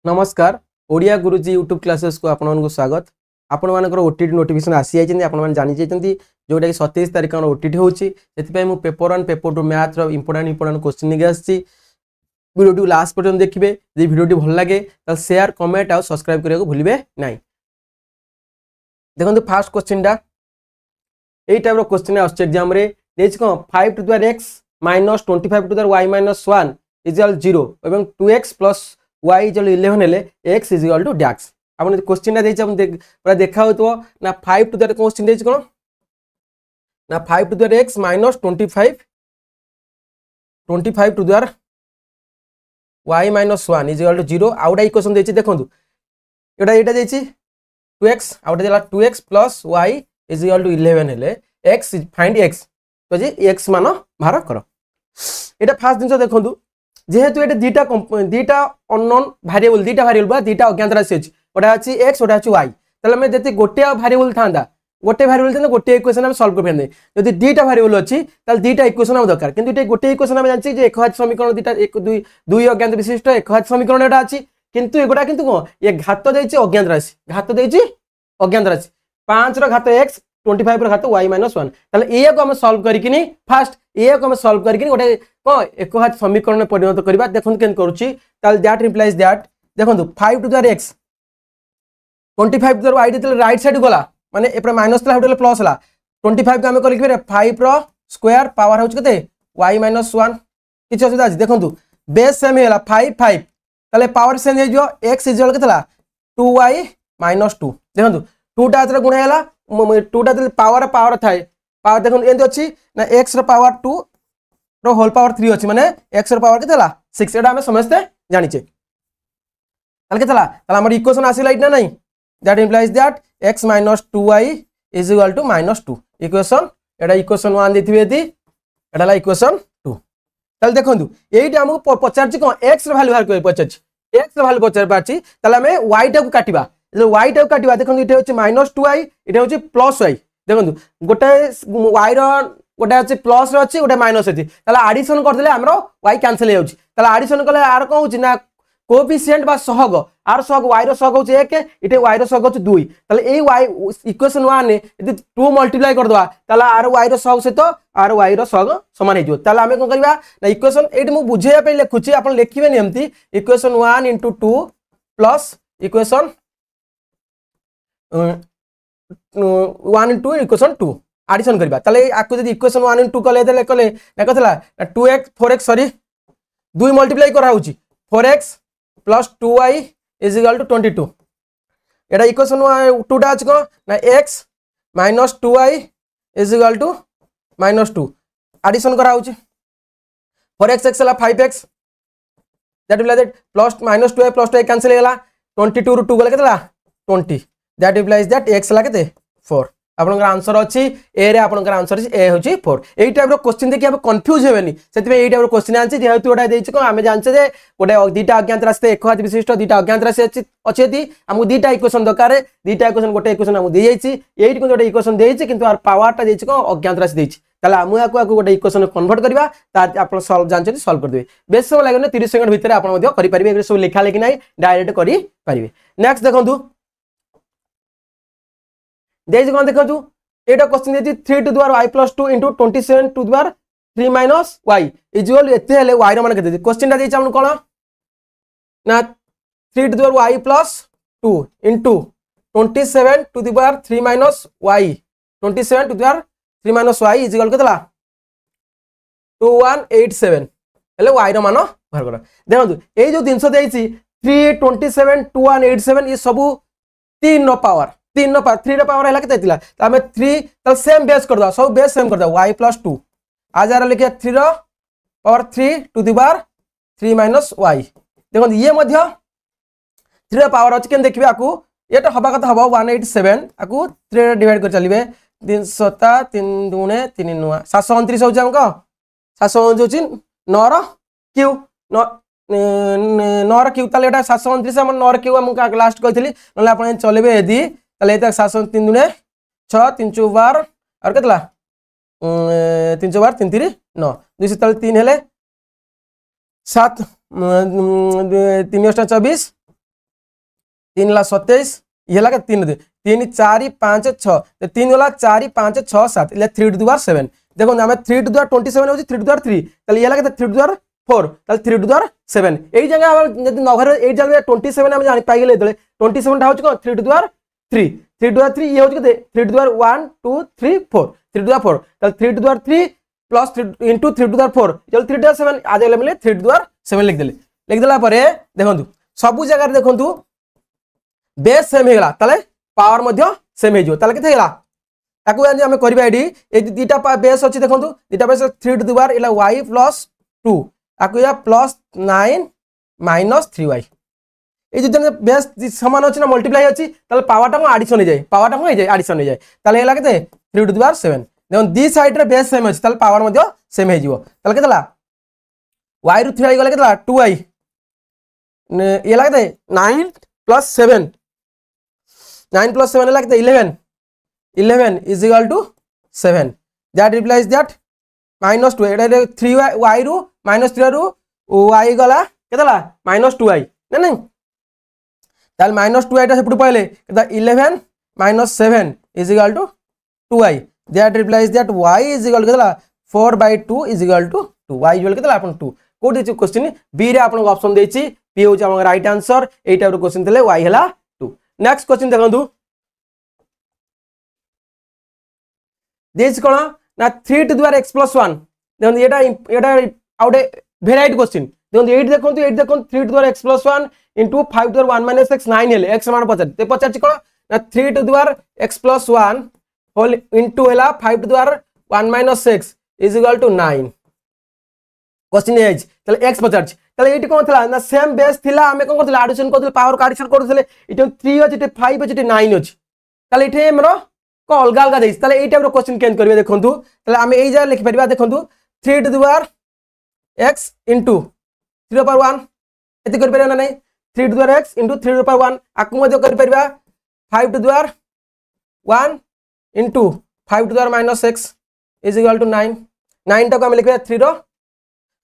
नमस्कार ओडिया गुरुजी YouTube classes को आपको स्वागत। आपण मानकर ओटीटी नोटिफिकेशन आसी जाइछन आपण मान जानि जाइछन्ती जोटा कि 27 तारिख को ओटीटी होछि सेति मु पेपर 1 पेपर 2 मैथ रो इंपोर्टेंट क्वेश्चन निके आछि। वीडियो लास्ट पर्यंत देखिबे। जे वीडियो भल लागे त शेयर कमेंट आ सब्सक्राइब करिया को भूलिबे नाही। देखंतु फर्स्ट क्वेश्चन डा एई टाइप रो क्वेश्चन आछि एग्जाम रे देछि को 5 to the x - 25 to the y - 1 equal 0 एवं 2x + y इक्वल 11 हेले x इक्वल टू डैक्स। आपन क्वेश्चन देछि हम पूरा देखा होतो ना 5 टू द क्वेश्चन देछि कोन ना 5 to the x - 25 to the y - 1 equal to 0 आउटा इक्वेशन देछि देखंतु एटा देछि 2x आउटा देला 2x + y इक्वल टू 11 हेले x फाइंड x तो जी x मान बाहर करो। एटा फर्स्ट दिन देखंतु जेहेतु ये दीटा अननोन वेरिएबल बा दीटा अज्ञात राशि अछि ओटा अछि x ओटा अछि y तले में जति गोटे वेरिएबल थांदा गोटे इक्वेशन हम सॉल्व कर फेने यदि दीटा वेरिएबल अछि तले दीटा इक्वेशन हम दरकार किंतु ये गोटे इक्वेशन हम जानछि जे एकघात समीकरण दीटा 1 2 2 अज्ञात विशिष्ट एकघात समीकरण एटा अछि किंतु एगोटा किंतु को ये घात देछि अज्ञात राशि 5 रो घात x 25 रो घात y - 1 तले ए को हम सॉल्व करिकिनी फर्स्ट ए को हम सॉल्व करिकिनी गोटे को एकघात समीकरण में परिणत करबा देखन केन करूची तले दैट इंप्लाइज दैट देखंतु 5 to the x 25 to the y दितले राइट साइड गला माने एपर माइनस तला होटले प्लस ला 25 का हम कर लिखबे 5 रो स्क्वायर पावर होच कते y - 1 किछ असुविधा अछि देखंतु बेस सेम हेला 5 5 तले पावर सेम हे जो x इक्वल केतला 2y - 2 देखंतु 2 टा तले गुणा हेला 2 टा तले पावर थाए पावर देखन एंद अछि ना x रो पावर 2 रो होल पावर 3 अछि माने x रो पावर केतला 6 एटा हम समझते जानि छे तले केतला तले हमर इक्वेशन आसी लाइट ना नहीं that implies that x - 2y = -2 equation Etah equation 1 देथिबे यदि एटा ला इक्वेशन 2 तले देखंतु एइटा हमको पचार छी को x रो वैल्यू बाहर कर पचार छी x रो वैल्यू पचार पाची तले हमें y टा को काटिबा जे y टा को काटिबा देखंतु इटे होची -2y इटे होची +y देखंतु गोटे y रो गोटे अछि प्लस रो अछि गोटे माइनस अछि तले एडिशन कर देले हमरो y कैंसिल हो जाउची तले एडिशन कले आर को होची ना कोएफिशिएंट बा सहग आर सहग y रो सहग होची 1 इटे y रो सहग होची 2 तले ए y इक्वेशन 1 ने यदि 2 मल्टीप्लाई कर दवा तले आर y रो सहग से तो आर y रो सहग समान हे जो तले हमें को करबा ना इक्वेशन एट मु बुझेया पे लिखुची आपण लिखिबे नि एम्ति equation 1 * 2 plus equation 1 * 2 equation 2 addition करबा तले आको जदी इक्वेशन 1 * 2 कले ना कथला 2x 4x सॉरी 2 मल्टीप्लाई करा होची 4x + 2y = 22 एटा इक्वेशन 2 टा अछि को ना x - 2y = -2 एडिशन करा होची 4x x ला 5x that will that plus -2y + 2y cancel हेला 22 * 2 गले केतला 20 दैट इंप्लाइज दैट x ला केते 4 आपनकर आंसर अछि ए रे आपनकर आंसर अछि ए होछि 4 एई टाइप रो क्वेश्चन देखि हम कंफ्यूज हेबेनी सेति में एई टाइप रो क्वेश्चन आंछि जेहेतु ओटा देछि को हमें जानछे जे गोटे दीटा अज्ञात राशि एकघात विशिष्ट दीटा अज्ञात राशि अछि यदि हमु दीटा इक्वेशन दरकार दीटा इक्वेशन गोटे इक्वेशन हम दे जाइछि एई को गोटे इक्वेशन देछि किंतु आर पावर टा देछि को अज्ञात राशि देछि तले हमु याको गोटे इक्वेशन कन्वर्ट करबा तार आपन सॉल्व जानछे सॉल्व कर देबे बेस समय लागने 30 सेकंड भीतर आपन मध्य करि परिबे एगरे सब लिखा लेखि नै डायरेक्ट करि परिबे। नेक्स्ट देखंतु देछि कोन देखंतु एटा क्वेश्चन देछि 3 to the power y + 2 * 27 to the power 3 - y equal एते हेले y रो मान केते क्वेश्चन टा देछि हमन कोन ना 3 to the power y + 2 * 27 to the power 3 - y 27 to the power 3 - y equal केतला 2187 हेले y रो मान बाहर कर देखंतु ए जो 300 देछि 3 27 2187 ये सब 3 नो पावर 3 नो पावर 3 रो पावर हला केते तिला त हमें 3 त सेम बेस कर दा सब बेस सेम कर दा y + 2 आज आरा लिखे 3 रो power 3 to the power 3 - y देखो ये मध्य 3 रो पावर अछि केन देखबे आकू एटा हबा कथा हबो 187 आकू 3 रे डिवाइड कर चलिबे 3 7 3 2 3 9 729 हो जामको 729 होची 9 रो क्यू 9 रो क्यू तले एटा 729 हम 9 रो क्यू हम लास्ट कहितली नले आपण चलेबे यदि तले 7 3 2 6 3 4 12 और केतला 3 4 3 3 9 203 हेले 7 3 24 3 ला 27 ये लगा 3 3 4 5 6 3 वाला 4 5 6 7 इले 3 टू द पावर 7 देखो हमें 3 टू द पावर 27 हो 3 टू द पावर 3 তাহলে ये लगा 3 टू द पावर 4 তাহলে 3 टू द पावर 7 এই জায়গা যদি নঘর এই জায়গা 27 আমি জানি পাই গেলে 27 টা হচ্ছে কোন 3 to the power 3 3 to the power 3 ये হচ্ছে কত 3 to the power 1 2 3 4 3 to the power 4 তাহলে 3 to the power 3 plus 3 into 3 to the power 4 তাহলে 3 টু দ পাওয়ার 7 আজ গেলে মিলে 3 টু দ পাওয়ার 7 লিখ দেলা পরে দেখন্তু সবু জায়গা দেখন্তু বেস সেম হেগলা তাহলে পাওয়ার মধ্যে সেম হেজো তাহলে কেতে হেগলা তাকু আমি করিবা এডি এই দুইটা বেস আছে দেখন্তু দুইটা বেস 3 টু দ পাওয়ার ইলা y প্লাস 2 তাকু ইয়া প্লাস 9 মাইনাস 3y এই যে বেস সমান আছে না মাল্টিপ্লাই আছে তাহলে পাওয়ারটা কোন এডিশন হয়ে যায় পাওয়ারটা কোন হয়ে যায় এডিশন হয়ে যায় তাহলে হেলা কেতে 3 টু দ পাওয়ার 7 দেখুন দি সাইড রে বেস সেম আছে তাহলে পাওয়ার মধ্যে সেম হয়ে যাব তাহলে কেতেলা y রু 3y গলে কেতেলা 2y ये लगते 9 प्लस 7 9 प्लस 7 लगते 11 11 is equal to 7 that replies that minus 2 এটা 3y রু minus 3 রু y গলা কেতলা minus 2y না না তাহলে minus 2y টা সেপটু পাইলে কেতা 11 minus 7 is equal to 2y that replies that y is equal to Ketla 4/2 is equal to 2 y equal Ketla আপন 2 কোটি আছে क्वेश्चन बी रे आपन ऑप्शन देछि पी हो जा राइट आंसर ए टाइप रो क्वेश्चन देले y हला 2 नेक्स्ट क्वेश्चन देखंतु देछि कोन ना 3 टू द पावर x + 1 देखंतु एटा आउट वेराइट क्वेश्चन देखंतु 8 देखंतु 3 to the power x + 1 * 5 to the power 1 - x 9 हेले x मान पचार ते पचार कोन ना 3 to the power x + 1 whole into हेला 5 to the power 1 - x = 9 question एज तले x पचार তাহলে এইটি কোন থিলা না সেম বেস থিলা আমি কোন করতে এডিশন করতে পাওয়ার এডিশন করতে এটি 3 আছে এটি 5 আছে এটি 9 আছে তাহলে এটি আমরা কো অলগা অলগা দেইছ তাহলে এই টাইপৰ क्वेश्चन কেন কৰিবে দেখন্তু তাহলে আমি এই জায়গা লিখি পারিবা দেখন্তু 3 to the power x into 3 to the power 1 এতে কৰি পারিবা না নাই 3 to the power x into 3 to the power 1 আকু মধ্যে কৰি পারিবা 5 to the power 1 into 5 to the power -x = 9 9 টাকে আমি লিখবা 3 র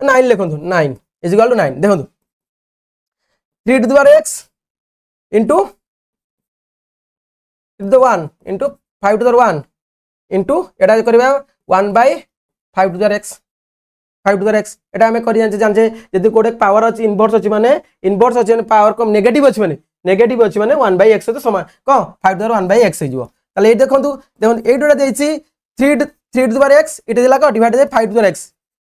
9 লিখন্তু 9 is equal to 9 देखो 3 to the power x into 3 to the 1 into 5 to the 1 into এটা করিবা 1/5 to the x 5 to the x এটা আমি করি জানছে যদি কোডে পাওয়ার আছে ইনভার্স আছে মানে পাওয়ার কম নেগেটিভ আছে মানে 1/x তো সমান ক 5 to the 1/x হই যাব তাহলে এই দেখুন এইটা দেইছি 3 to the power x এটা দিলা ক divide by 5 to the x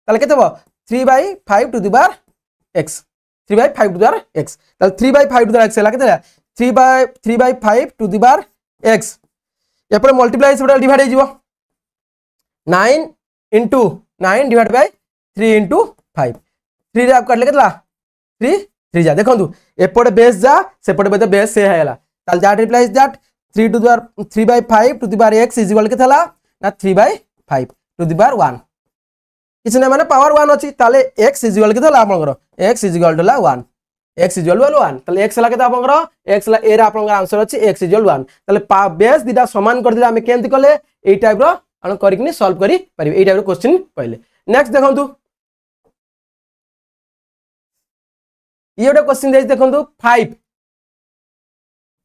তাহলে কত হবে 3/5 to the power x 3/5 to the power x তাহলে 3/5 to the power x লাগে তাহলে 3/5 to the power x এরপরে মাল্টিপ্লাই সেটা ডিভাইড হয়ে যাব 9 into 9 divided by 3 into 5 3 রে কাটলে কেতলা 3 3 যা দেখুন এপটে বেস যা সেপটে বেতে বেস সে হেলা তাহলে that replies that 3 to the power 3/5 to the power x is equal Ketla না 3/5 to the power 1 কিছু না মানে পাওয়ার 1 আছে তাহলে x is equal Ketla আপনকৰ x is equal to 1 x is equal to 1 তাহলে x লা কেতে আপনকৰ x লা এর আপনকৰ आंसर আছে x is equal to 1 তাহলে বেস দিটা সমান কৰি দিলে আমি কেমতি কলে এই টাইপ ৰ आपण करिकनी सॉल्व करी परिबे এই টাইপ ৰ क्वेश्चन पहिले नेक्स्ट देखंतु ये क्वेश्चन देखो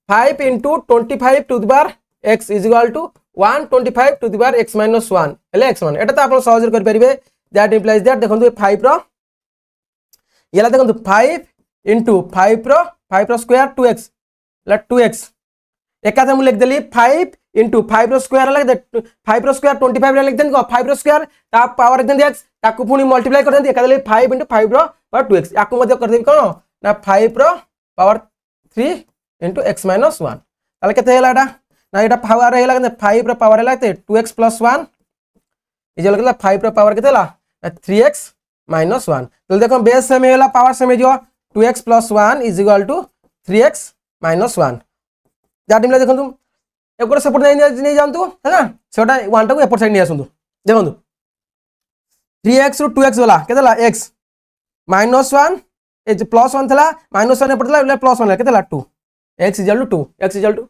5 into 25 to the power x is equal to 125 to the power x minus 1 हेले x1 एटा तो आपण सहज कर परिबे दैट इंप्लाइज दैट देखो 5 रो येला देखो 5 into 5 रो स्क्वायर 2x ला 2x एकाथे मु लिख देली 5 into 5 रो स्क्वायर लग दे 5 रो स्क्वायर 25 रे लिख देन को 5 रो स्क्वायर ता पावर देन x ताकू पुनी मल्टीप्लाई कर देन एकाथे 5 into 5 रो पावर 2x याकू मध्य कर देबी कोन ना 5 रो पावर 3 into x minus 1 ताले केते हैला एटा ना एटा पावर हैला 5 रो पावर हैला 2x plus 1 इजल केला 5 रो पावर केते हैला 3x minus 1 तो देखो बेस सेम हैला पावर सेम जो 2x plus 1 is equal to 3x minus 1 जाटिम ले देखो तुम एकोर सपोर्ट नहीं जानतु है ना सेटा 1 टा को एपोर्ट साइड नहीं आसंतु देखो 3x रो 2x वाला केतेला x minus 1 ए जे प्लस 1 थला minus 1 एपोर्ट थला plus 1 केतेला 2 x equal to 2 x equal to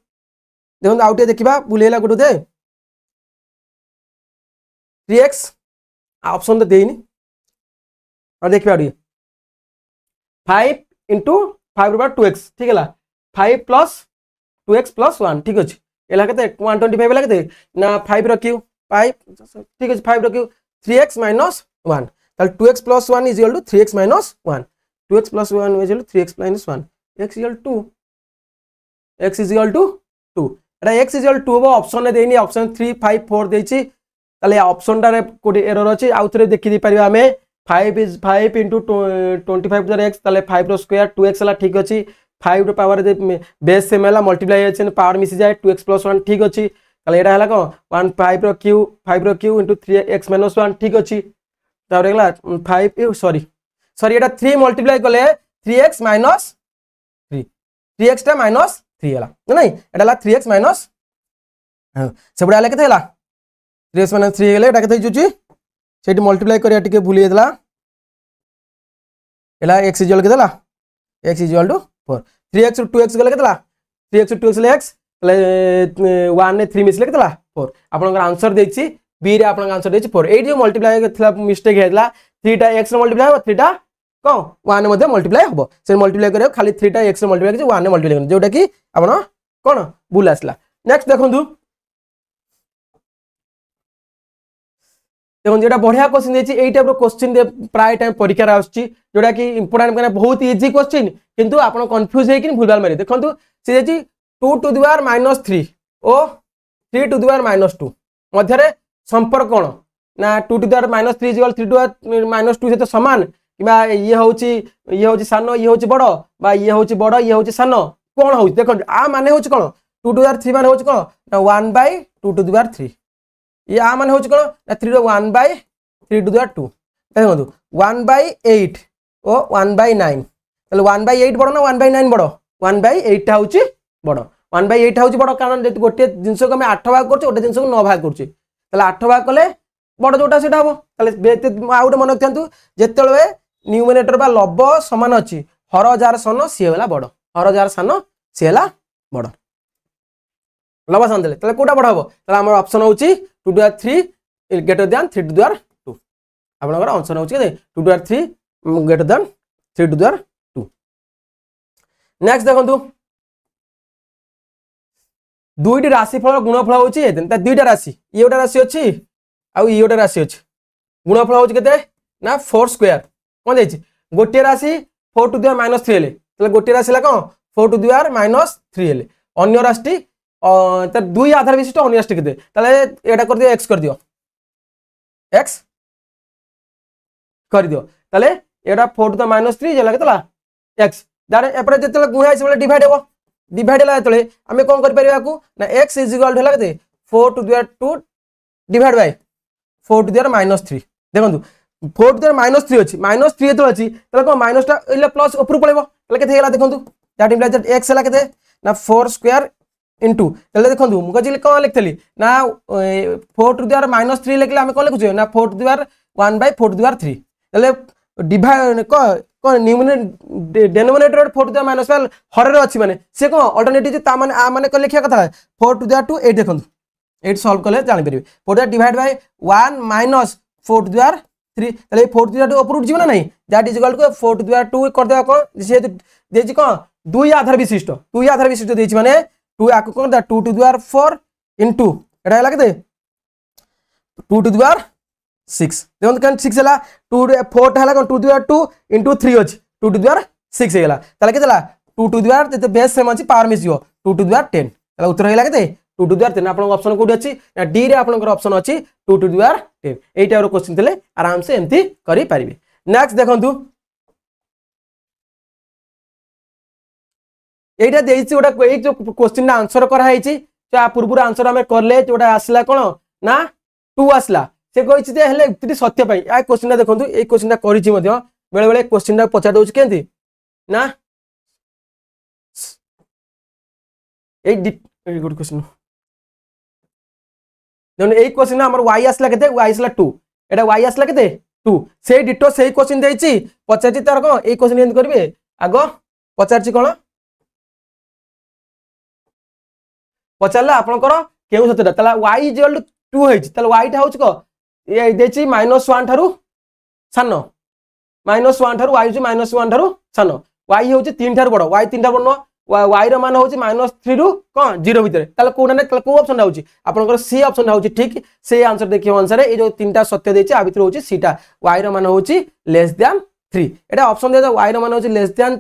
देखो आउटे देखिबा बुलेला गुटु दे 3x ऑप्शन तो देइनी और देखिबा 5 into 5 रो 2x ठीक हैला 5 प्लस 2x प्लस 1 ठीक अच्छे एला केते 125 एला केते ना 5 रो क्यू 5 ठीक अच्छे 5 रो क्यू 3x माइनस 1 ताल 2x plus 1 is equal to 3x minus 1 2x plus 1 is equal to 3x minus 1 x equal to x is equal to 2 एटा x इज इक्वल टू हो ऑप्शन ने देनी ऑप्शन 3 5 4 देछि ताले option टा रे कोडी एरर अछि आउ थरे देखि दे परिबा हमें 5 is 5 into 25 to the x ताले 5 रो स्क्वायर 2x ला ठीक अछि 5 रो पावर दे बेस से मेला मल्टीप्लाई अछि पावर मिसी जाए 2x plus 1 ठीक अछि ताले एटा हला को 1 5 रो क्यू into 3x minus 1 ठीक अछि तापर गेला 5 सॉरी एटा 3 मल्टीप्लाई कले 3x minus 3 3x टा minus 3 हला नहीं एटा हला 3x minus सबडा हला केते हला 3x minus 3 गेले एटा केते जुची सेठी मल्टीप्लाई करिया टिके भूली जेतला एला x इक्वल केतला x equal to 4 3x to 2x गेले केतला 3x to 2x ले x ले 1 ने 3 मिसले केतला 4 आपन आंसर देछि b रे आपन आंसर देछि 4 एठी जो मल्टीप्लाई केतला मिस्टेक हेतला 3 टा x रे मल्टीप्लाई हो 3 टा को 1 ने मध्ये मल्टीप्लाई होबो से मल्टीप्लाई करियो खाली 3 टा x रे मल्टीप्लाई कि 1 ने मल्टीप्लाई करियो जोटा कि आपन कोन भूल आसला नेक्स्ट देखंतु देखो जेटा बढ़िया क्वेश्चन देछि एई टाइप रो क्वेश्चन दे प्राय टाइम परीक्षा रे आछि जोटा कि इंपोर्टेंट माने बहुत इजी क्वेश्चन किंतु आपण कंफ्यूज हे कि भूलभाल मारी देखंतु से देछि 2 टू द पावर -3 ओ 3 टू द पावर -2 मध्य रे संपर्क कोन ना 2 to the power -3 3 to the power -2 से तो समान किबा ये होछि सानो ये होछि बडो बा ये होछि बडो ये होछि सानो कोन होछि देखंतु आ माने होछि कोन 2 टू द पावर 3 माने होछि कोन ना 1/2 टू द पावर 3 ये आ माने होछि कोन ना 3 रो 1/3 टू द 2 देखंतु 1/8 ओ 1/9 तले 1/8 बडो ना 1/9 बडो 1/8 टा होछि बडो 1/8 होछि बडो कारण गोटे जिंस को हम 8 भाग करछ गोटे जिंस को 9 भाग करछ तले 8 भाग कले बडो जोटा सेटा हबो तले आ गोटे मन रखथांतु जेतेले न्यूमरेटर बा लब समान अछि हर जार सन सी होला बडो हर जार सन सी होला बडो लब सन देले तले कोटा बडो हबो तले हमर ऑप्शन होछि 2 to the 3 greater than 3 to the 2 आपनकर आंसर होछि 2 to the 3 greater than 3 to the 2 next देखंतु दुईटी राशिफल गुणफल होछि एते दुईटा राशि ये गोटा राशि अछि आ ये गोटा राशि अछि गुणफल होछि केते ना 4 स्क्वायर कोन देछि गोटे राशि 4 टू द -3 हेले तले गोटे राशि ला कोन 4 टू द -3 हेले अन्य राशि त दुई आधार विशिष्ट अन्य राशि केते तले एटा कर दियो x कर दियो x कर दियो तले एटा 4 टू द -3 जेला केतला x दारे एपरे जेतले गुणा हिसाब ले डिवाइड हेबो डिवाइड हला तले हमें कोन कर परिबा को ना x इज इक्वल हला केते 4 to the 2 divide by 4 to the -3 देखंतु 4 टू द -3 अछि -3 तो अछि तले को माइनस टा इले प्लस ऊपर पळेबो तले केते हेला देखंतु दैट इंप्लाइज दैट x हला केते ना 4 स्क्वायर इनटू तले देखंतु मु कजिले कोन लिखथली ना 4 टू द -3 लिखले हम कोन लिखुछे ना 4 टू द 1/4 टू द 3 तले डिवाइड को न्यूमरेटर डिनोमिनेटर 4 टू द -1 हर रे अछि माने से को अल्टरनेटिव ता माने आ माने को लिखिया कथा 4 टू द 2 8 देखंतु 8 सॉल्व करले जानि परिबे 4 to the divide by 1 - 4 to the 3 तले 4 टू द 2 ऊपर उठ जीव ना नहीं that is equal to 4 to the 2 कर देबा को से देछि को दुई आधार विशिष्ट देछि माने 2 आको कोन दा 2 टू द 4 इनटू एटा हला केते 2 टू द 6 देखो कन 6 हला 2 4 हला कोन 2 टू द 2 इनटू 3 अछि 2 टू द 6 हेला तले केतला 2 टू द जते बेस सेम अछि पावर मिसियो 2 टू द 10 तले उत्तर हेला केते 2 टू द 10 आपन ऑप्शन कोडी अछि ना डी रे आपन ऑप्शन अछि 2 to the 10 Etah row question तले आराम से एंती करि परिबे नेक्स्ट देखंतु एटा देइछि ओटा एई जो क्वेश्चन ना आंसर करा हैछि तो पूर्व आंसर हमें करले जोटा आसला कोन ना 2 आसला से कहिछि जे हेले इति सत्य पाई आ क्वेश्चन ना देखंतु ए क्वेश्चन ना करिछि मध्य बेले बेले क्वेश्चन ना पचा दोछि केंति ना ए गुड क्वेश्चन जन ए क्वेश्चन ना हमर y आसला केते y आसला 2 एटा y आसला केते 2 से डिटो से क्वेश्चन देइछि पचाछि तार को ए क्वेश्चन एंड करबे आगो पचाछि कोन पचारला आपनकर केउ सत्यटा तला y इक्वल टू 2 हेछि तला y टा होछ को ए देछि -1 थारु सानो -1 थारु y होछि -1 थारु सानो y होछि 3 थारु बडो y 3 थारु बडो y रो मान होची -3 रु कोन 0 भितर ताले कोना ने को ऑप्शन होची आपनकर सी ऑप्शन होची ठीक से आंसर देखियो अनुसार ए जो तीनटा सत्य देछि आ भितर होची सीटा y रो मान होची लेस देन 3 एटा ऑप्शन दे y रो मान होची लेस देन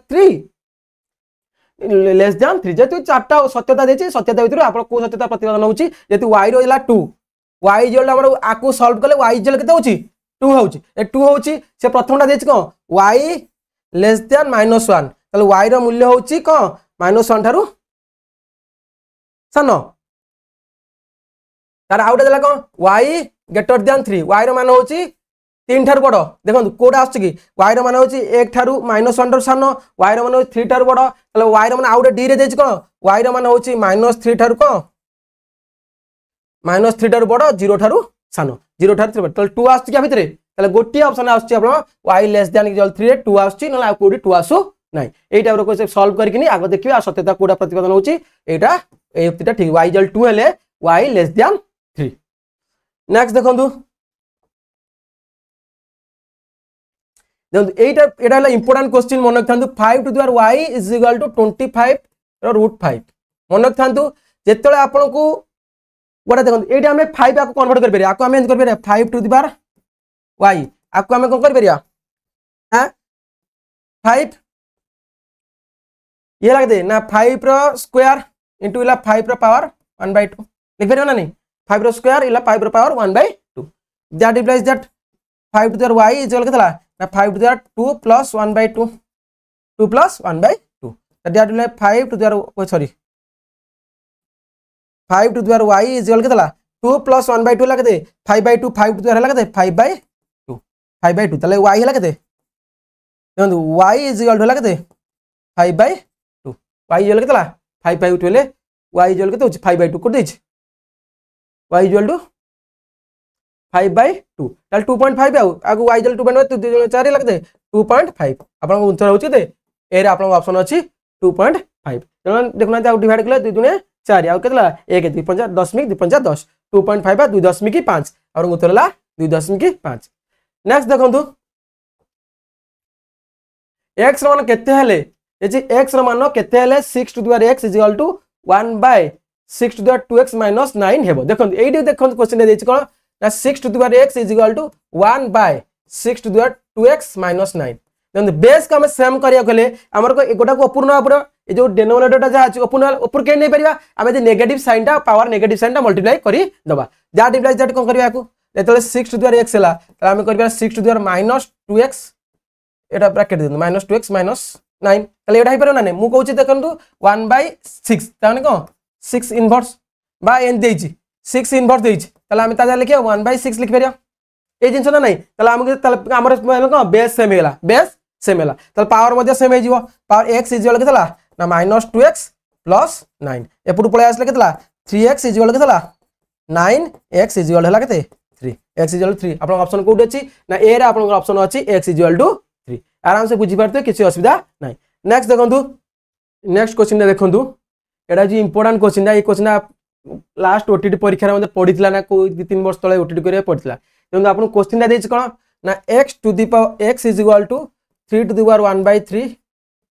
3 जेतु चारटा सत्यता देछि सत्यता भितर आपन को सत्यता प्रतिपादन होची जेतु y रो इला 2 y इक्वल हमर आकु सॉल्व करले y इक्वल केते होची 2 होची ए 2 होची से प्रथमटा देछि कोन y लेस देन -1 ताले y रो मूल्य होची कोन -1 ठारू सानो तार आउट देला कोन y ग्रेटर देन 3 y रो मान होची 3 ठारू बड़ देखो कोडा आछ कि y रो मान होची 1 ठारू -1 ठारू सानो y रो मान होची 3 ठारू बड़ ताले y रो मान आउट d रे देछि कोन y रो मान होची -3 ठारू कोन -3 ठारू बड़ 0 ठारू सानो 0 ठारू 3 ताले 2 आछ कि भितरे ताले गोटी ऑप्शन आछ कि आपन y लेस देन इक्वल 3 रे 2 आछ न आ कोडी 2 आसु नहीं एई टाइप रो क्वेश्चन सॉल्व करकिनी आगो देखिबे आ सत्यता कोडा प्रतिपादन होची एटा ए युक्तिटा ठीक y इक्वल 2 हेले y लेस देन 3 नेक्स्ट देखंतु एटा एटा इंपोर्टेंट क्वेश्चन मन रखथांतु 5 to the power y is equal to 25 रो रूट 5 मन रखथांतु जेतले आपन को गोटा देखंतु एटा हमें 5 आको कन्वर्ट कर परिया आको हमें कर परिया 5 टू द पावर y आको हमें कोन कर परिया हां 5 ये लग दे ना 5 रो स्क्वायर इनटू इला 5 रो पावर 1/2 लिख परियो ना नहीं 5 रो स्क्वायर इला 5 रो power 1/2 that implies that 5 to the power y is equal केतला ना 5 to the power 2 plus 1/2 2 plus 1/2 that implies 5 to the power sorry 5 to the power y is equal केतला 2 प्लस 1/2 लग दे 5/2 5 टू द पावर लग दे 5/2 5/2 तले y हला केते देखो y is equal लग दे 5/2 y इक्वल केतला 5/2 हेले y इक्वल केते होची 5/2 को देछि y इक्वल टू 5/2 ताल 2.5 आगु y इक्वल 2.5 4 लग दे 2.5 आपन को उत्तर होची दे ए रे आपन ऑप्शन अछि 2.5 तन देखना जा डिवाइड कले 2 दुने 4 आ केतला 1 2.5 10 10 2.5 आ 2.5 और उत्तर ला 2.5 नेक्स्ट देखंतु x मान केते हेले एजी x रो मान केते हेले 6 to the power x is equal to 1/6 to the power 2x - 9 हेबो देखंतु एडी देखंतु क्वेश्चन दे देछि कोन ना 6 to the power x is equal to 1/6 to the power 2x - 9 देखंतु बेस का हम सेम करिया कले हमर को गोटा को ओपुर न ओपुर ए जो डिनोमिनेटर जा अछि ओपुर के नै परिबा हम जे नेगेटिव साइन ता पावर नेगेटिव साइन ता मल्टीप्लाई करी दबा दैट इंप्लाइज दैट कोन करिया को एतले 6 टू द पावर x हला त हम करबा 6 to the power -2x Etah bracket they -2x - 9 तले एटा हिपर ना नै मु कहूची देखंतु 1/6 ताने को 6 इनवर्स बा एन देछि 6 इनवर्स देछि तले हम ताजा लिखिया 1/6 लिख परिया ए जिंस ना नै तले हम तले हमर को बेस सेम हेला बेस सेम हेला तले पावर मध्ये सेम हे जीवो पावर x इज इक्वल केतला ना -2x + 9 एपुड पळे आसले केतला 3x इज इक्वल केतला 9x इज इक्वल हला केते 3 x इज इक्वल 3 आपन ऑप्शन कोड अछि ना ए रे आपन ऑप्शन अछि x इज इक्वल टू 3 आराम से बुझी पारते किछि असुविधा नै नेक्स्ट देखंतु नेक्स्ट क्वेश्चन देखंतु एडा जी इंपोर्टेंट क्वेश्चन ए क्वेश्चन लास्ट ओटीटी परीक्षा रे मध्ये पढितला ना को 2-3 वर्ष तळे ओटीटी करे पढितला देखंतु आपन क्वेश्चन देछि कोन ना x to the power x is equal to 3 to the power 1/3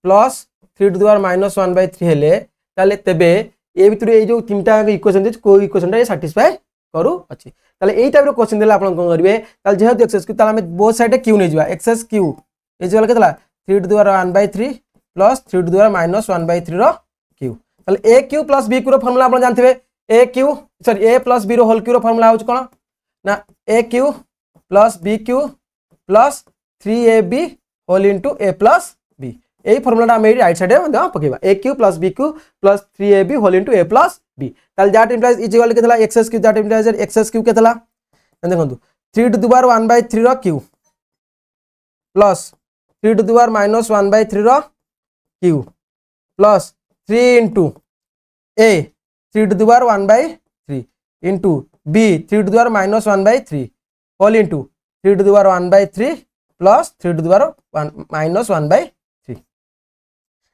plus 3 to the power -1/3 हेले ताले तबे ए भितर ए जो तीनटा इक्वेशन देछि को इक्वेशन रे सैटिस्फाई करू अछि ताले एई टाइप रो क्वेश्चन देला आपन कोन करबे ताले जेहेतु एक्सेस क्यू ताले हम बोथ साइड क्यू नै जिवा एक्सेस क्यू इज इक्वल केतला 3 to the power 1/3 plus 3 to the power -1/3 रो क्यू ताले a cube plus b cube रो फार्मूला आपन जानथिबे a cube sorry a plus b रो होल क्यू रो फार्मूला होछ कोन ना a cube plus b cube plus 3ab whole into a plus b एई फार्मूलाटा हम राइट साइड रे द पकेबा a cube plus b cube plus 3ab whole into a plus b ताले दैट इंप्लाइज इज इक्वल केतला x cube that implies x cube केतला देखंतु 3 टू द पावर 1/3 रो cube plus 3 to the power -1/3 रो cube plus 3 into a 3 to the power 1/3 into b 3 to the power -1/3 whole into 3 to the power 1/3 plus 3 to the power -1/3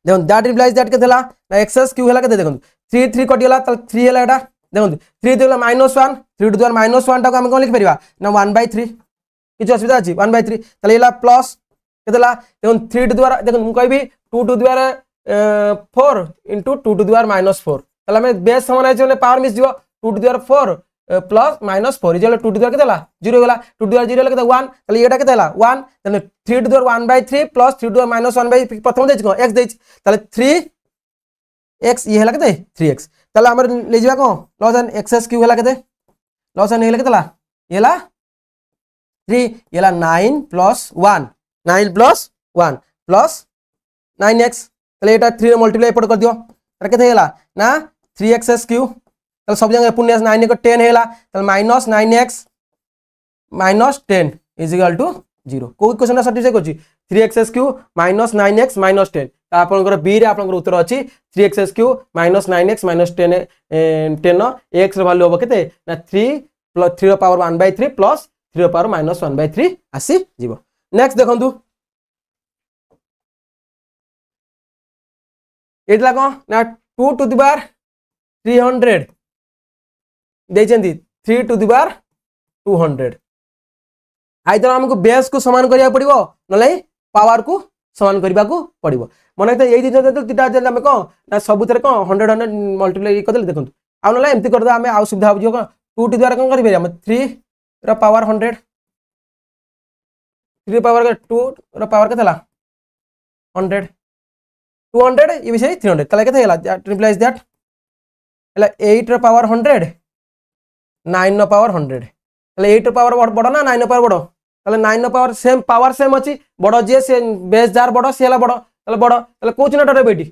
देखो that implies that केतला ना access Q हला के देखो 3 3 कटि हला त 3 हला एटा देखो 3 देला -1 3 टू द पावर -1 टा को हम कोन लिख परिबा ना 1/3 किछ असुविधा अछि 1/3 तले हला प्लस केतला देखो 3 टू द पावर देखो मु कहबी 2 to the power 4 into 2 to the power minus 4 তাহলে আমি বেস সমান আছে পাওয়ার মিস দিব 2 to the power 4 plus minus 4 is 2 to the power केते 0 होला 2 टू द पावर 0 होला केते 1 তাহলে এটা কেতে 1 তাহলে 3 to the power 1/3 plus 3 to the power minus 1/3 প্রথম দেইছি কোন x দেইছি তাহলে 3x ये होला केते 3x তাহলে हमर ले जिबा कोन लॉस एन एक्स क्यूब होला केते लॉस एन होला केते ये होला 3 ये होला 9 प्लस 1 9 प्लस 1 प्लस 9x তাহলে এটা 3 রে মাল্টিপ্লাই এপট कर दियो তাহলে কেতে होला ना 3x क्यूब তাহলে সব জায়গায় পুণ্য 9 को 10 होला তাহলে minus 9x minus 10 is equal to 0 को क्वेश्चन सर्टिफाई करछि 3x cube minus 9x minus 10 आपनकर बी रे आपनकर उत्तर अछि 3x cube minus 9x minus 10 10 x रो वैल्यू हो केते ना 3 प्लस 3 रो पावर 1/3 प्लस 3 रो पावर माइनस 1/3 आसी जीवो नेक्स्ट देखंतु एटला को ना 2 टू द पावर 300 देइचंदी 3 टू द पावर 200 आइदर हमको बेस को समान करिया पड़िबो नले पावर को समान करबा को पड़िबो मने त एई दिन तीटा जे हम को ना सब थरे को 100 100 मल्टीप्लाई कर देले देखंतु आ नले एम्ति कर दे हम आ सुविधा हो को 2 टू द पावर कोन करबे हम 3 रो पावर 100 3 पावर 2 रो पावर केतला 100 200 ये विषय 300 तले केते हला रिप्लेस दैट हला 8 रो पावर 100 9 रो पावर 100 तले 8 रो पावर बडो ना 9 रो पावर बडो तले 9 रो पावर सेम अछि बडो जे से बेस जार बडो से हला बडो तले को चिन्ह रे बेटी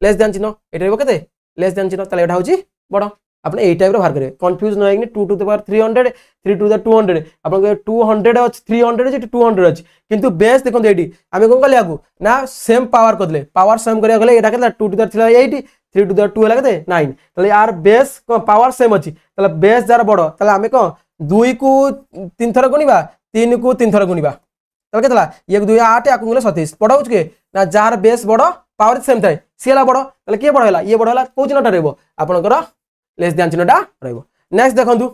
लेस देन चिन्ह एटा रे केते लेस देन चिन्ह तले एटा होची बडो आपने ए टाइप रो बाहर करे कंफ्यूज न होइनी 2 to the power 300 3 to the 200 आपन 200 अछि 300 अछि 200 अछि किंतु बेस देखन एटी आमे कोन कले आगु ना सेम पावर करले पावर सेम करिया गले एटा केला 2 टू द 8 3 टू द 2 हला केते 9 तले यार बेस को पावर सेम अछि तले बेस जार बडो तले आमे को 2 को 3 थर गुनिबा 3 को 3 थर गुनिबा तले केतला 1 2 8 आकु गुले 27 पढाउछ के ना जार बेस बडो पावर सेम थाए सिला बडो तले के बडो हला ये बडो हला को चिन्हटा रहबो आपनकर लेस देन चिन्हटा रहबो नेक्स्ट देखंतु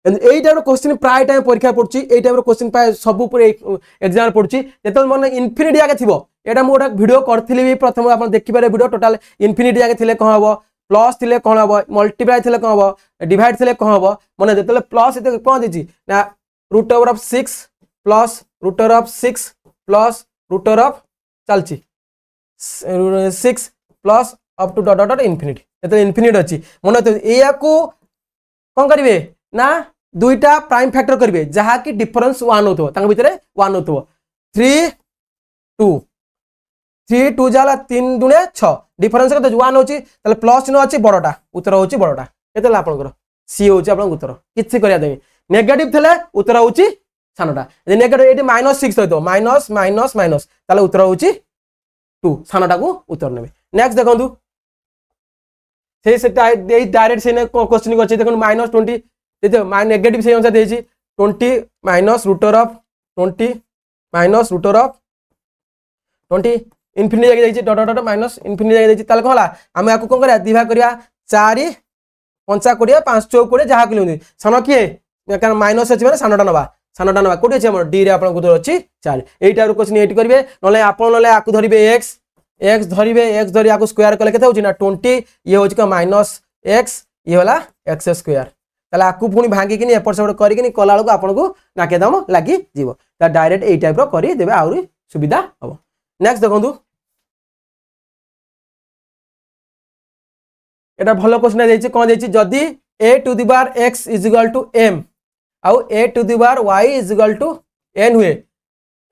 एई टाइप रो क्वेश्चन प्राय टाइम परीक्षा पड़छि एई टाइप रो क्वेश्चन प्राय सब ऊपर एग्जाम पड़छि जेतल मन इनफिनिटी आगे थिबो एटा मो गोटा वीडियो करथिली भी प्रथम आपण देखि पारे वीडियो टोटल इनफिनिटी आगे थिले कोन हबो प्लस थिले कोन हबो मल्टीप्लाई थिले कोन हबो डिवाइड थिले कोन हबो माने जेतले प्लस एते कोन दिछि ना root over of 6 plus root over of 6 plus root over of चलछि 6 plus up to dot dot infinity एते इनफिनिटी अछि मन तो एया को कोन करिवे ना दुईटा प्राइम फैक्टर करिवे जहा कि डिफरेंस 1 होतो तांग भितरे 1 होतो 3 2 3 2 जाला 3 दुने 6 डिफरेंस कते 1 होची तले प्लस न अछि बडटा उत्तर होची बडटा एतला आपनकर सी होची आपन उत्तर किछि करिया देबी नेगेटिव थले उत्तर होची सानटा जे नेगेटिव एटी -6 होतो माइनस माइनस माइनस तले उत्तर होची 2 सानटा को उत्तर नेबे नेक्स्ट देखंतु से डायरेक्ट से क्वेश्चन करछि देखन -20 देते माइ नेगेटिव से अनुसार देछि 20 minus root over of 20 minus root over of 20 infinity जाके देछि डॉट डॉट माइनस इनफिनिटी जाके देछि ताले कहला हम याकू कोन करिया दिभा करिया 4 5 कोडिया 5 4 कोडिया जहा किलो सानो किए कारण माइनस अछि माने सानोटा नबा कोडी अछि हमर डी रे आपन को अछि 4 एटा रो क्वेश्चन एटी करबे नले आपन नले आकू धरिबे x धरिबे x धरि आकू स्क्वायर कले केते होछि ना 20 ये होछि का माइनस x ये वाला x स्क्वायर ताला आकू पुनी भांगी किनी एपर सेपर करी किनी कला को आपन को नाके दम लागी जीवो ता डायरेक्ट ए टाइप रो करी देबे आउरी सुविधा हबो नेक्स्ट देखंतु एटा भलो क्वेश्चन देछि कोन देछि जदी a to the power x is equal to m आउ a to the power y is equal to n हुए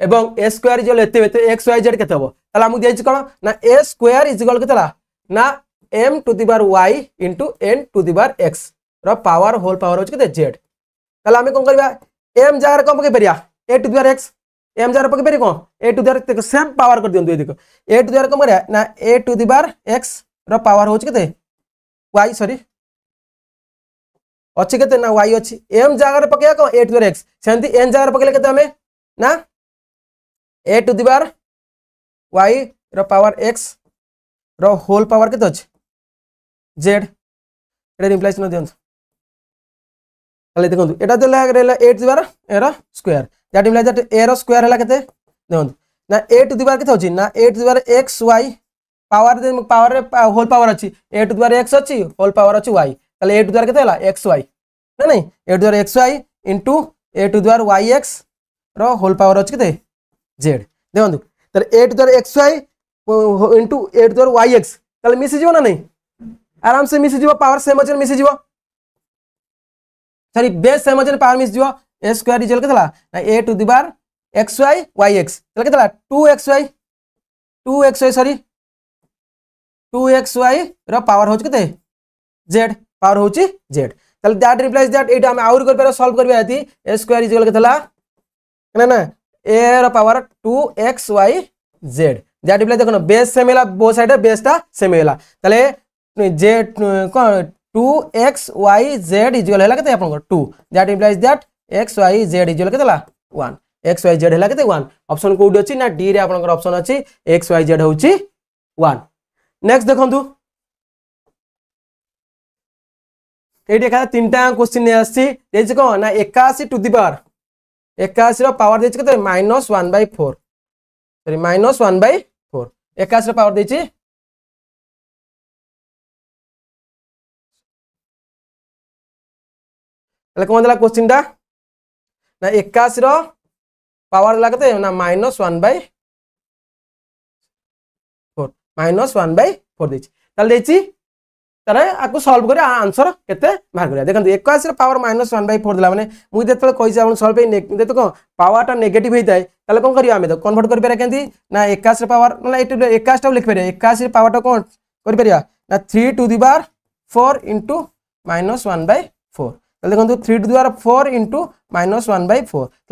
एवं a स्क्वायर जो लेते तो x y z केते हबो ताला हमु देछि कोन ना a स्क्वायर इज इक्वल केतला ना m to the power y into n to the power x रो पावर होल पावर होछ केते z ताला हम कोन करबा m जार कम के परिया a to the power x m जार पके परि कोन a to the power same power कर दियन देखो a टू द पावर कम करिया ना a to the power x रो पावर होछ केते y सॉरी अछि केते ना y अछि m जागर पके को a to the power x सेंति n जागर पकेले केते हमें ना a to the power y रो पावर x रो होल पावर केते अछि z एटा रिप्लेस न दियन ताले देखंतु एटा देला रेला 8 द्वारा a रो square that implies that a रो स्क्वायर हला केते देखो ना ए टू दी पावर के ना a to the power x y power power whole power अच्छी a to the power x अच्छी होल पावर अच्छी वाई ताले ए टू दी पावर के एक्स वाई ना नहीं a to the power x y into a to the power y x रो whole power अच्छी के जेड देखो ताले a to the power x y into a to the power y x ताले मिसी जीवो ना नहीं आराम से मिसी जीवो पावर सेम अच्छे मिसी जीवो सॉरी बेस सेम अच्छे पावर मिसी जीवो ए स्क्वायर इक्वल के ना a to the power x Y Y x ताले के 2xy सॉरी 2xy रो पावर होच के जेड पावर होची जेड ताले दैट रिप्लेस दैट एटा हम आउर कर पर सॉल्व करबे आती ए स्क्वायर इक्वल के ना ना ए रो power 2xy z that replace देखो ना बेस सेम होला बो साइड बेसटा सेम होला ताले जेड कोन 2xy z इक्वल होला के आपन 2 that replace that xy z equal के 1 xy z होला के 1 ऑप्शन कोड अछि ना डी रे आपन ऑप्शन अछि xy z होची 1 नेक्स्ट देखंतु ये देखा तीनटा क्वेश्चन ने आसी देछि को ना 81 टू दी पावर 81 रो पावर देछि के -1/4 सॉरी -1/4 81 रो पावर देछि तले कोन देला क्वेश्चन टा ना 81 रो पावर लागते ना -1/4 -1/4 देछि तले देछि तारे आको सॉल्व करे आंसर केते बाहर करिया देखंतु 81 रे पावर -1/4 दिला माने मु जेतले कहि जाउन सॉल्व पे देतो को पावर टा नेगेटिव होई जाय ताले कोन करिया हमें तो कन्वर्ट कर पेरा केंती ना 81 रे पावर ना 81 टा लिख पेरिया 81 रे पावर टा कोन कर पेरिया ना 3 टू दी पावर 4 इनटू -1/4 ताले देखंतु 3 टू दी पावर 4 इनटू -1/4 ताले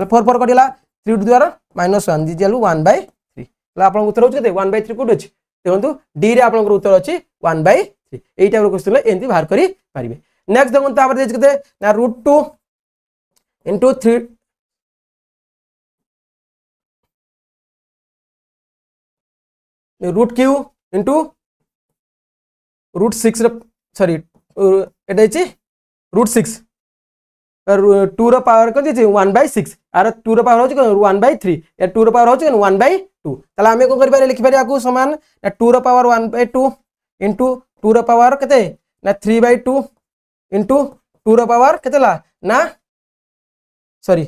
4 4 कटिला 3 टू दी पावर -1 दिजेलु 1/3 ताले आपन उत्तर होछ केते 1/3 कोड अछि देखंतु डी रे आपन उत्तर अछि 1/3 এই টাইপৰ क्वेश्चन এন্তি বাହାର কৰি পাৰিবে নেক্সট দেখুন তাपर দেছ কতে না √2 * 3 √q * √6 सॉरी एटा अछि √6 2 रो पावर को जे 1/6 आर 2 रो पावर हो 1/3 या 2 रो पावर हो 1/2 तला हमें को करि पारे लिखि पारे आकु समान 2 रो पावर 1/2 * 2 रो पावर केते ना 3/2 इंटू 2 रो पावर केतेला ना सॉरी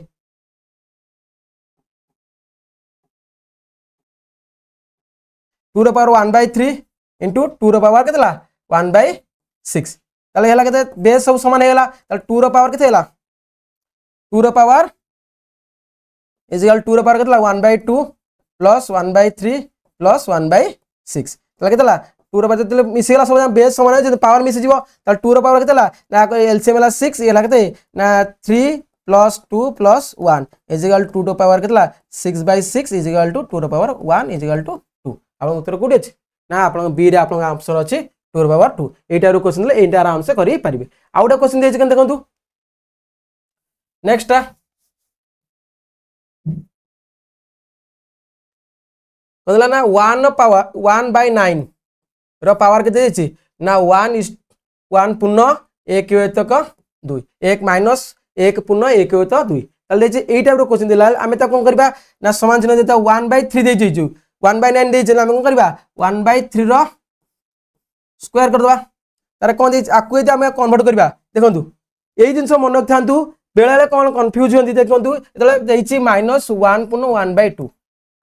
2 रो पावर 1/3 इंटू 2 रो पावर केतेला 1/6 ताले हैला केते बेस सब समान हैला ताले 2 रो पावर केते हैला 2 रो पावर इज इक्वल 2 रो पावर केतेला 1/2 प्लस 1/3 प्लस 1/6 ताले केतेला 2 रो पावर जते मिसेला सब बेस समान है जे पावर मिसे जीवो त 2 रो पावर केतेला ना एलसीएम ला 6 ये लागते ना 3 + 2 + 1 इज इक्वल 2 रो पावर केतेला 6/6 इज इक्वल टू 2 रो पावर 1 इज इक्वल टू 2 आपन उत्तर कोडी अछि ना आपन बी रे आपन आंसर अछि 2 रो पावर 2 एटा रो क्वेश्चन ले एटा आराम से करि परिबे आउटा क्वेश्चन देछि कन देखंतु नेक्स्ट कहला ना 1 पावर 1/9 रो पावर के देछि ना 1 पूर्ण 1 योतक 2 1 - 1 पूर्ण 1 योतक 2 तले देछि एई टाइप रो क्वेश्चन दिला हमें त कोन करबा ना समान चिन्ह देता 1/3 दे जेजु 1/9 दे जेला हमें कोन करबा 1/3 रो स्क्वायर कर दबा तारे कोन दे आकु ए हमें कन्वर्ट करबा देखंतु एई जिंस मन रखथांतु बेलाले कोन कंफ्यूज होंदी देखंतु एतले देछि -1 पूर्ण 1/2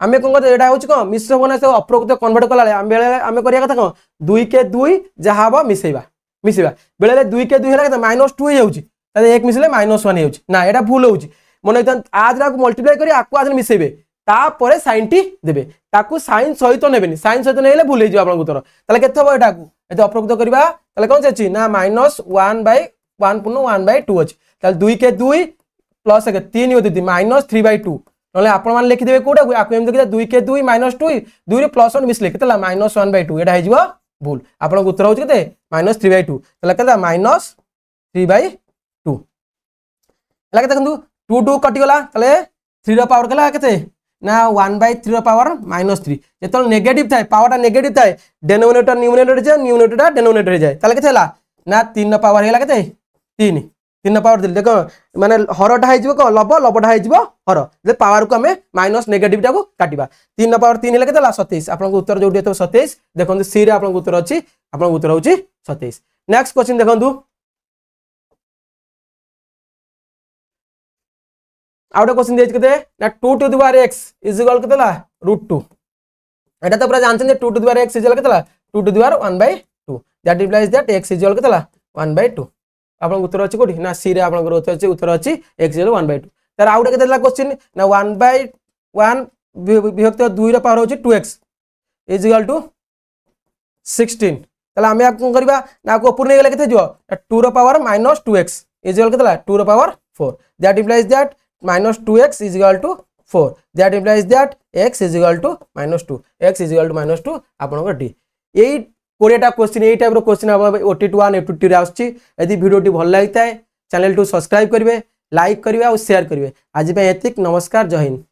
आमे कोन करते एटा होछ को मिश्र बना से अप्रोक्त कन्वर्ट कलाले आमे करिया कथा को 2 के 2 जहाबो मिसेबा बेले 2 के 2 होला के -2 हो जाउची ताले 1 मिसले -1 हो जाउची ना एटा भूल होउची मन आजरा को मल्टीप्लाई करी आकु आज मिसेबे ता परे sin टी देबे ताकू sin सहित नेबेनी sin सहित नेले भूल हे जो आपन उत्तर ताले केते हो एटा को एते अप्रोक्त करबा ताले कोन अछि ना -1/1 पूर्ण 1/2 अछि ताले 2 के 2 प्लस 3 होती -3/2 नले आपण मान लिखि देबे कोडा आकु एम देखि 2 के 2 -2 2 रे +1 मिसले केतला -1/2 एटा हे जिवो भूल आपण उत्तर होछ केते -3/2 तले केता -3/2 लगे देखंतु 2 2 कटि गला तले 3 रो पावर केला केते ना 1/3 रो पावर -3 जेतल नेगेटिव थाए पावर टा नेगेटिव थाए डिनोमिनेटर न्यूमरेटर जे न्यूमरेटर टा डिनोमिनेटर जाय तले केते हला ना 3 रो पावर हेला केते 3 तीन पावर देली देख माने हरटा है कौन लब लबटा है हर जे पावर को आम माइनस नेगेटिवटा को काटिबा 3 पावर 3 हेले केते 27 आपन उत्तर जोडी तो 27 देखंतु सी रे आपन उत्तर अछि आपन उत्तर होची 27 नेक्स्ट क्वेश्चन देखंतु आउट क्वेश्चन देछ केते ना 2 to the power x is equal केते ला √2 एटा तो पूरा जानछन जे 2 to the power x is equal केते ला 2 to the power 1/2 that implies that x is equal केते ला 1/2 आपन उत्तर अछि कोठी ना सी रे आपन उत्तर अछि x इज इक्वल 1/2 तार आउट केते ला क्वेश्चन ना 1/1 विभक्त 2 रे पावर होची 2x इज इक्वल टू 16 तला हमें आप कोन करबा ना को ऊपर नै गेले केते जो 2 रो पावर -2x इज इक्वल केते ला 2 रो power 4 that implies that -2x is equal to 4 that implies that x is equal to -2 x is equal to -2 आपन डी यही 20टा क्वेश्चन यही टाइप रो क्वेश्चन अब OT1 AT2 रे आछि यदि वीडियो टी भल लागता है चैनल टू सब्सक्राइब करिवे लाइक करिवे और शेयर करिवे आज पे एतिक नमस्कार जय हिंद।